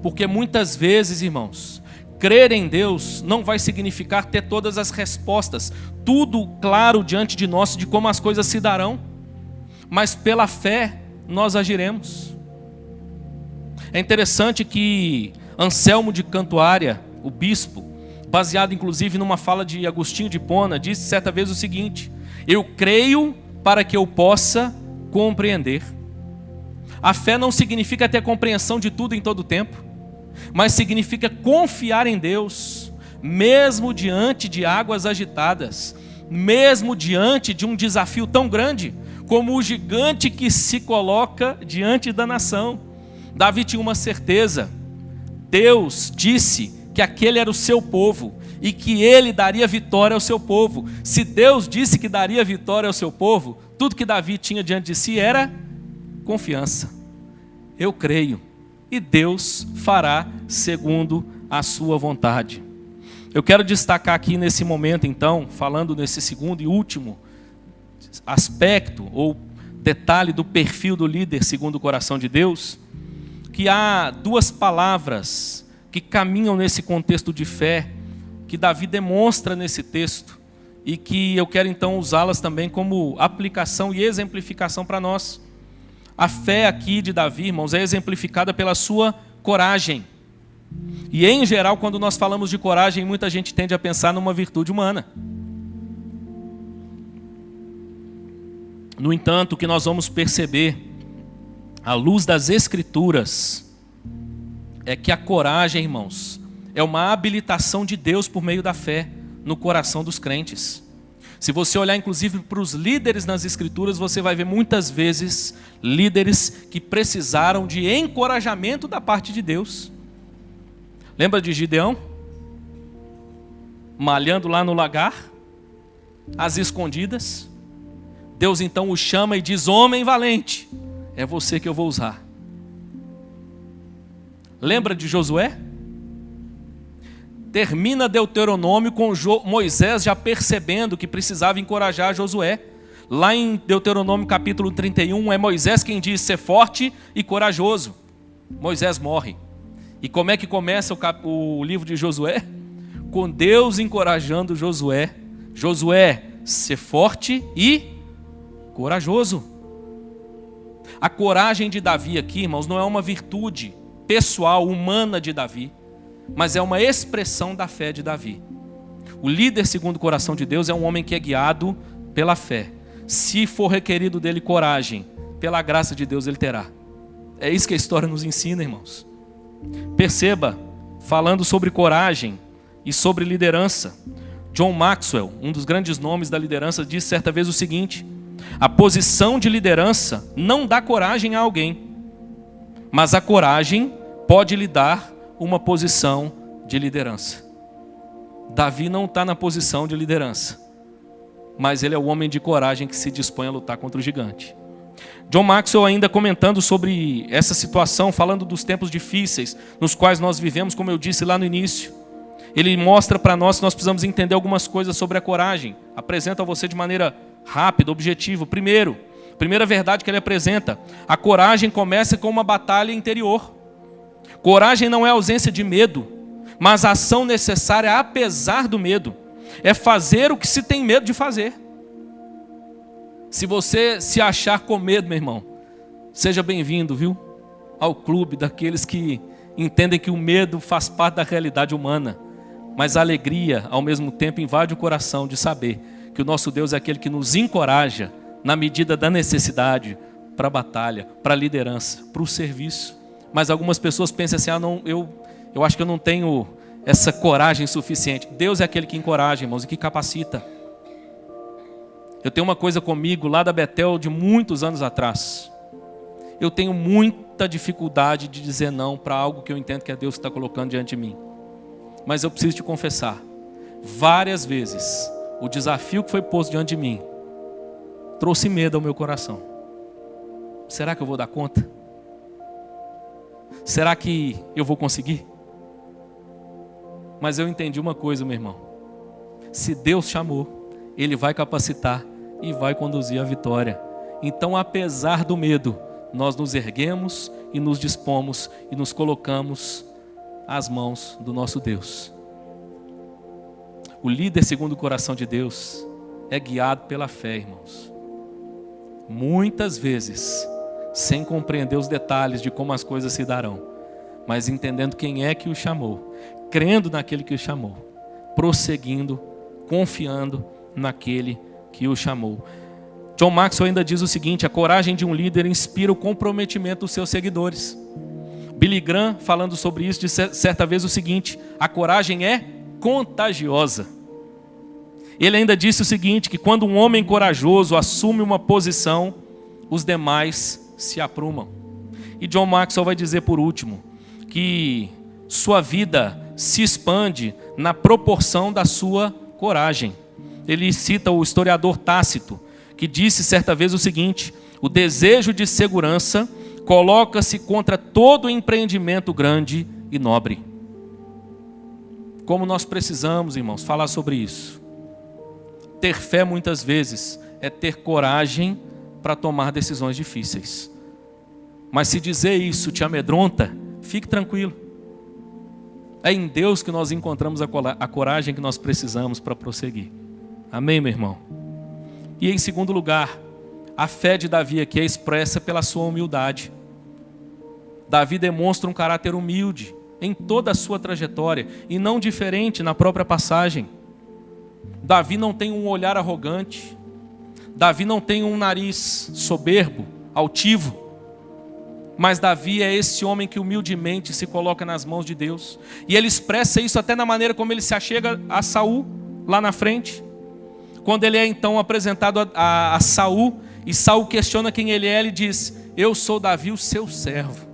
Speaker 1: Porque muitas vezes, irmãos, crer em Deus não vai significar ter todas as respostas, tudo claro diante de nós de como as coisas se darão. Mas pela fé nós agiremos. É interessante que Anselmo de Cantuária, o bispo, baseado inclusive numa fala de Agostinho de Hipona, disse certa vez o seguinte: eu creio para que eu possa compreender. A fé não significa ter compreensão de tudo em todo o tempo, mas significa confiar em Deus, mesmo diante de águas agitadas, mesmo diante de um desafio tão grande, como o gigante que se coloca diante da nação. Davi tinha uma certeza: Deus disse que aquele era o seu povo e que ele daria vitória ao seu povo. Se Deus disse que daria vitória ao seu povo, tudo que Davi tinha diante de si era confiança. Eu creio e Deus fará segundo a sua vontade. Eu quero destacar aqui nesse momento, então, falando nesse segundo e último aspecto ou detalhe do perfil do líder segundo o coração de Deus, que há duas palavras que caminham nesse contexto de fé, que Davi demonstra nesse texto, e que eu quero então usá-las também como aplicação e exemplificação para nós. A fé aqui de Davi, irmãos, é exemplificada pela sua coragem. E em geral, quando nós falamos de coragem, muita gente tende a pensar numa virtude humana. No entanto, o que nós vamos perceber, à luz das Escrituras, é que a coragem, irmãos, é uma habilitação de Deus por meio da fé no coração dos crentes. Se você olhar inclusive para os líderes nas Escrituras, você vai ver muitas vezes líderes que precisaram de encorajamento da parte de Deus. Lembra de Gideão? Malhando lá no lagar, às escondidas. Deus então o chama e diz: homem valente, é você que eu vou usar. Lembra de Josué? Termina Deuteronômio com Moisés já percebendo que precisava encorajar Josué. Lá em Deuteronômio capítulo 31, é Moisés quem diz: ser forte e corajoso. Moisés morre. E como é que começa o livro de Josué? Com Deus encorajando Josué. Josué, ser forte e corajoso. A coragem de Davi aqui, irmãos, não é uma virtude pessoal, humana de Davi, mas é uma expressão da fé de Davi. O líder segundo o coração de Deus é um homem que é guiado pela fé. Se for requerido dele coragem, pela graça de Deus ele terá. É isso que a história nos ensina, irmãos. Perceba, falando sobre coragem e sobre liderança, John Maxwell, um dos grandes nomes da liderança, disse certa vez o seguinte: a posição de liderança não dá coragem a alguém, mas a coragem pode lhe dar uma posição de liderança. Davi não está na posição de liderança, mas ele é o homem de coragem que se dispõe a lutar contra o gigante. John Maxwell, ainda comentando sobre essa situação, falando dos tempos difíceis nos quais nós vivemos, como eu disse lá no início, ele mostra para nós que nós precisamos entender algumas coisas sobre a coragem. Apresenta a você de maneira rápida, objetiva. Primeira verdade que ele apresenta: a coragem começa com uma batalha interior. Coragem não é ausência de medo, mas a ação necessária apesar do medo. É fazer o que se tem medo de fazer. Se você se achar com medo, meu irmão, seja bem-vindo, viu? Ao clube daqueles que entendem que o medo faz parte da realidade humana. Mas a alegria, ao mesmo tempo, invade o coração de saber que o nosso Deus é aquele que nos encoraja, na medida da necessidade, para a batalha, para a liderança, para o serviço. Mas algumas pessoas pensam assim: eu acho que eu não tenho essa coragem suficiente. Deus é aquele que encoraja, irmãos, e que capacita. Eu tenho uma coisa comigo lá da Betel de muitos anos atrás. Eu tenho muita dificuldade de dizer não para algo que eu entendo que é Deus que está colocando diante de mim. Mas eu preciso te confessar, várias vezes o desafio que foi posto diante de mim trouxe medo ao meu coração. Será que eu vou dar conta? Será que eu vou conseguir? Mas eu entendi uma coisa, meu irmão: se Deus chamou, Ele vai capacitar e vai conduzir à vitória. Então, apesar do medo, nós nos erguemos e nos dispomos e nos colocamos às mãos do nosso Deus. O líder segundo o coração de Deus é guiado pela fé, irmãos. Muitas vezes, sem compreender os detalhes de como as coisas se darão, mas entendendo quem é que o chamou, crendo naquele que o chamou, prosseguindo, confiando naquele que o chamou. John Maxwell ainda diz o seguinte: a coragem de um líder inspira o comprometimento dos seus seguidores. Billy Graham, falando sobre isso, disse certa vez o seguinte: a coragem é contagiosa. Ele ainda disse o seguinte, que quando um homem corajoso assume uma posição, os demais se aprumam. E John Maxwell vai dizer por último, que sua vida se expande na proporção da sua coragem. Ele cita o historiador Tácito, que disse certa vez o seguinte: o desejo de segurança coloca-se contra todo empreendimento grande e nobre. Como nós precisamos, irmãos, falar sobre isso. Ter fé muitas vezes é ter coragem para tomar decisões difíceis. Mas se dizer isso te amedronta, fique tranquilo. É em Deus que nós encontramos a coragem que nós precisamos para prosseguir. Amém, meu irmão? E em segundo lugar, a fé de Davi aqui é expressa pela sua humildade. Davi demonstra um caráter humilde em toda a sua trajetória, e não diferente na própria passagem. Davi não tem um olhar arrogante. Davi não tem um nariz soberbo, altivo. Mas Davi é esse homem que humildemente se coloca nas mãos de Deus. E ele expressa isso até na maneira como ele se achega a Saul, lá na frente. Quando ele é então apresentado a Saul, e Saul questiona quem ele é, ele diz: eu sou Davi, o seu servo.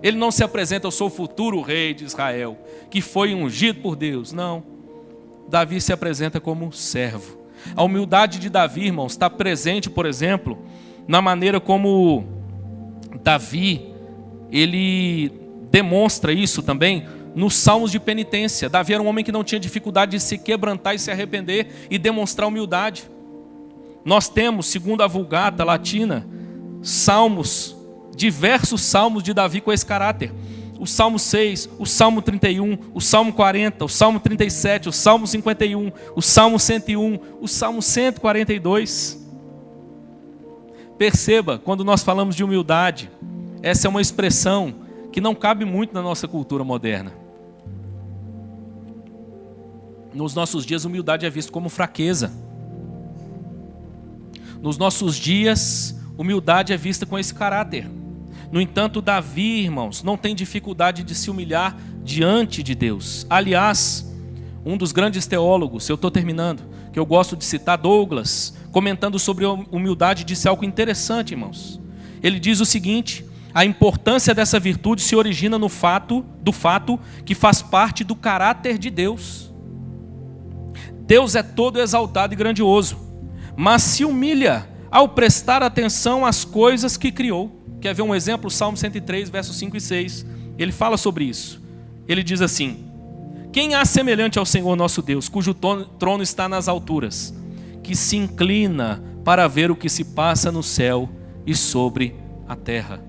Speaker 1: Ele não se apresenta: eu sou o futuro rei de Israel, que foi ungido por Deus. Não. Davi se apresenta como servo. A humildade de Davi, irmãos, está presente, por exemplo, na maneira como Davi, ele demonstra isso também nos salmos de penitência. Davi era um homem que não tinha dificuldade de se quebrantar e se arrepender e demonstrar humildade. Nós temos, segundo a Vulgata Latina, salmos, diversos salmos de Davi com esse caráter. o Salmo 6, o Salmo 31, o Salmo 40, o Salmo 37, o Salmo 51, o Salmo 101, o Salmo 142. Perceba, quando nós falamos de humildade, essa é uma expressão que não cabe muito na nossa cultura moderna. Nos nossos dias, humildade é visto como fraqueza. Nos nossos dias, humildade é vista com esse caráter. No entanto, Davi, irmãos, não tem dificuldade de se humilhar diante de Deus. Aliás, um dos grandes teólogos, eu estou terminando, que eu gosto de citar, Douglas, comentando sobre a humildade, disse algo interessante, irmãos. Ele diz o seguinte: a importância dessa virtude se origina do fato que faz parte do caráter de Deus. Deus é todo exaltado e grandioso, mas se humilha ao prestar atenção às coisas que criou. Quer ver um exemplo? Salmo 103, versos 5 e 6. Ele fala sobre isso. Ele diz assim: quem há semelhante ao Senhor nosso Deus, cujo trono está nas alturas, que se inclina para ver o que se passa no céu e sobre a terra.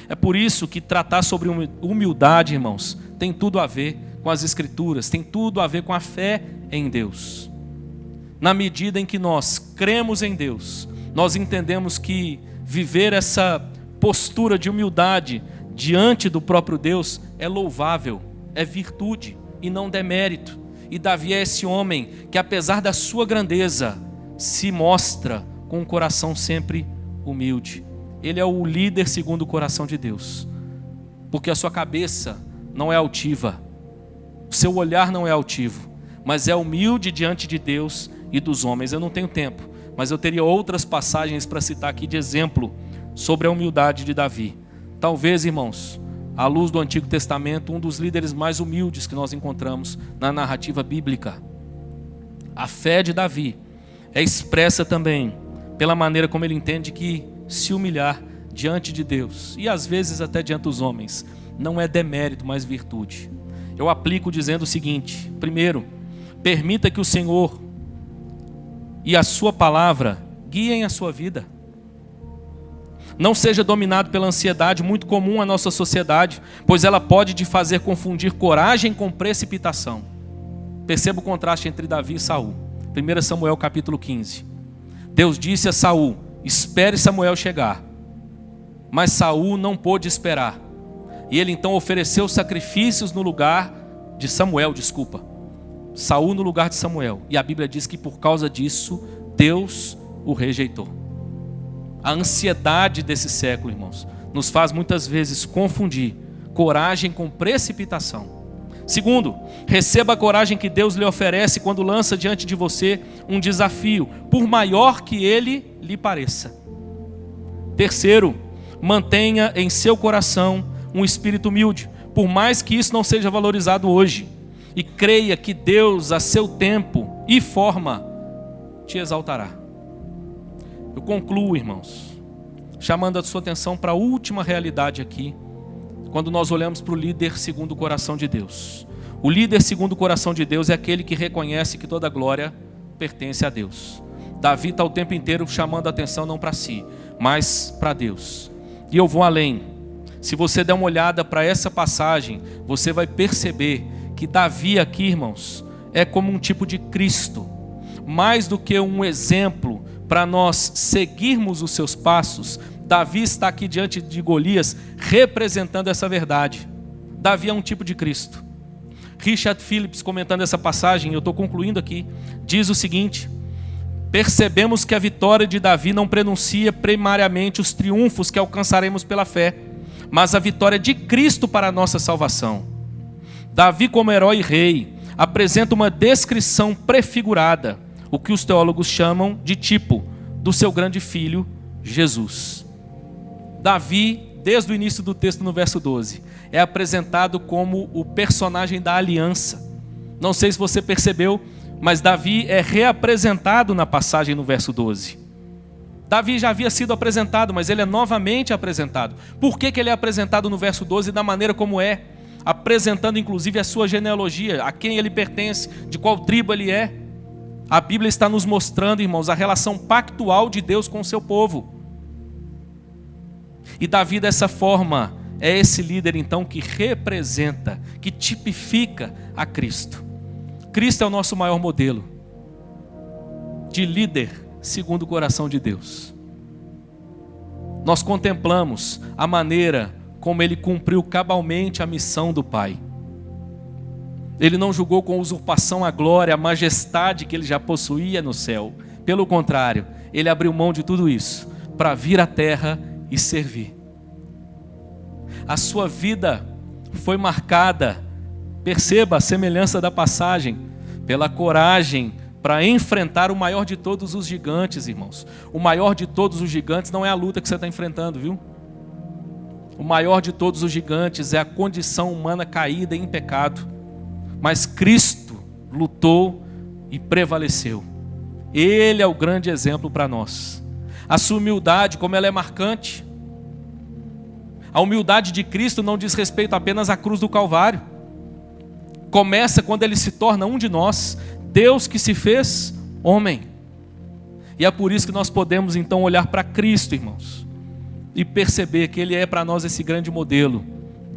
Speaker 1: É por isso que tratar sobre humildade, irmãos, tem tudo a ver com as Escrituras, tem tudo a ver com a fé em Deus. Na medida em que nós cremos em Deus, nós entendemos que viver essa postura de humildade diante do próprio Deus é louvável, é virtude e não demérito. E Davi é esse homem que, apesar da sua grandeza, se mostra com um coração sempre humilde. Ele é o líder segundo o coração de Deus, porque a sua cabeça não é altiva, o seu olhar não é altivo, mas é humilde diante de Deus e dos homens. Eu não tenho tempo, mas eu teria outras passagens para citar aqui de exemplo sobre a humildade de Davi. Talvez, irmãos, à luz do Antigo Testamento, um dos líderes mais humildes que nós encontramos na narrativa bíblica. A fé de Davi é expressa também pela maneira como ele entende que se humilhar diante de Deus, e às vezes até diante dos homens, não é demérito, mas virtude. Eu aplico dizendo o seguinte: primeiro, permita que o Senhor e a sua palavra guiem a sua vida. Não seja dominado pela ansiedade, muito comum à nossa sociedade, pois ela pode te fazer confundir coragem com precipitação. Perceba o contraste entre Davi e Saul. 1 Samuel capítulo 15. Deus disse a Saul: espere Samuel chegar. Mas Saul não pôde esperar. E ele então ofereceu sacrifícios no lugar de Samuel, Saul no lugar de Samuel. E a Bíblia diz que por causa disso, Deus o rejeitou. A ansiedade desse século, irmãos, nos faz muitas vezes confundir coragem com precipitação. Segundo, receba a coragem que Deus lhe oferece quando lança diante de você um desafio, por maior que ele lhe pareça. Terceiro, mantenha em seu coração um espírito humilde, por mais que isso não seja valorizado hoje. E creia que Deus, a seu tempo e forma, te exaltará. Eu concluo, irmãos, chamando a sua atenção para a última realidade aqui, quando nós olhamos para o líder segundo o coração de Deus. O líder segundo o coração de Deus é aquele que reconhece que toda glória pertence a Deus. Davi está o tempo inteiro chamando a atenção não para si, mas para Deus. E eu vou além. Se você der uma olhada para essa passagem, você vai perceber que Davi aqui, irmãos, é como um tipo de Cristo. Mais do que um exemplo para nós seguirmos os seus passos, Davi está aqui diante de Golias representando essa verdade. Davi é um tipo de Cristo. Richard Phillips, comentando essa passagem, eu estou concluindo aqui, diz o seguinte: percebemos que a vitória de Davi não prenuncia primariamente os triunfos que alcançaremos pela fé, mas a vitória de Cristo para a nossa salvação. Davi, como herói e rei, apresenta uma descrição prefigurada, o que os teólogos chamam de tipo, do seu grande filho, Jesus. Davi, desde o início do texto, no verso 12, é apresentado como o personagem da aliança. Não sei se você percebeu, mas Davi é reapresentado na passagem no verso 12. Davi já havia sido apresentado, mas ele é novamente apresentado. Por que ele é apresentado no verso 12 da maneira como é? Apresentando inclusive a sua genealogia, a quem ele pertence, de qual tribo ele é. A Bíblia está nos mostrando, irmãos, a relação pactual de Deus com o seu povo. E Davi, dessa forma, é esse líder então que representa, que tipifica a Cristo. Cristo é o nosso maior modelo de líder segundo o coração de Deus. Nós contemplamos a maneira como ele cumpriu cabalmente a missão do Pai. Ele não julgou com usurpação a glória, a majestade que ele já possuía no céu. Pelo contrário, ele abriu mão de tudo isso para vir à terra e servir. A sua vida foi marcada, perceba a semelhança da passagem, pela coragem para enfrentar o maior de todos os gigantes, irmãos. O maior de todos os gigantes não é a luta que você está enfrentando, viu? O maior de todos os gigantes é a condição humana caída em pecado. Mas Cristo lutou e prevaleceu. Ele é o grande exemplo para nós. A sua humildade, como ela é marcante. A humildade de Cristo não diz respeito apenas à cruz do Calvário. Começa quando ele se torna um de nós, Deus que se fez homem. E é por isso que nós podemos então olhar para Cristo, irmãos, e perceber que ele é para nós esse grande modelo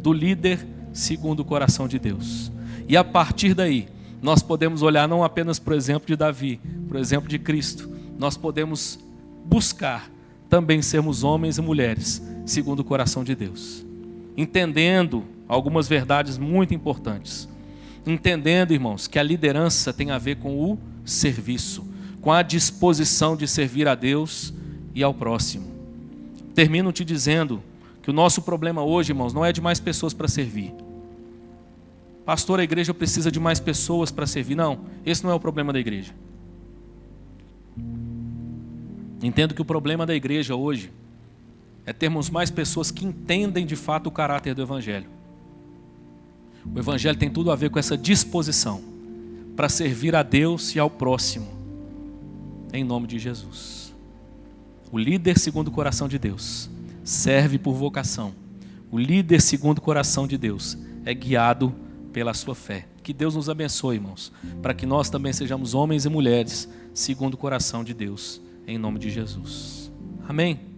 Speaker 1: do líder segundo o coração de Deus. E a partir daí, nós podemos olhar não apenas para o exemplo de Davi, para o exemplo de Cristo. Nós podemos buscar também sermos homens e mulheres segundo o coração de Deus. Entendendo algumas verdades muito importantes. Entendendo, irmãos, que a liderança tem a ver com o serviço, com a disposição de servir a Deus e ao próximo. Termino te dizendo que o nosso problema hoje, irmãos, não é de mais pessoas para servir. Pastor, a igreja precisa de mais pessoas para servir. Não, esse não é o problema da igreja. Entendo que o problema da igreja hoje é termos mais pessoas que entendem de fato o caráter do Evangelho. O Evangelho tem tudo a ver com essa disposição para servir a Deus e ao próximo, em nome de Jesus. O líder segundo o coração de Deus serve por vocação. O líder segundo o coração de Deus é guiado pela sua fé. Que Deus nos abençoe, irmãos, para que nós também sejamos homens e mulheres segundo o coração de Deus, em nome de Jesus. Amém?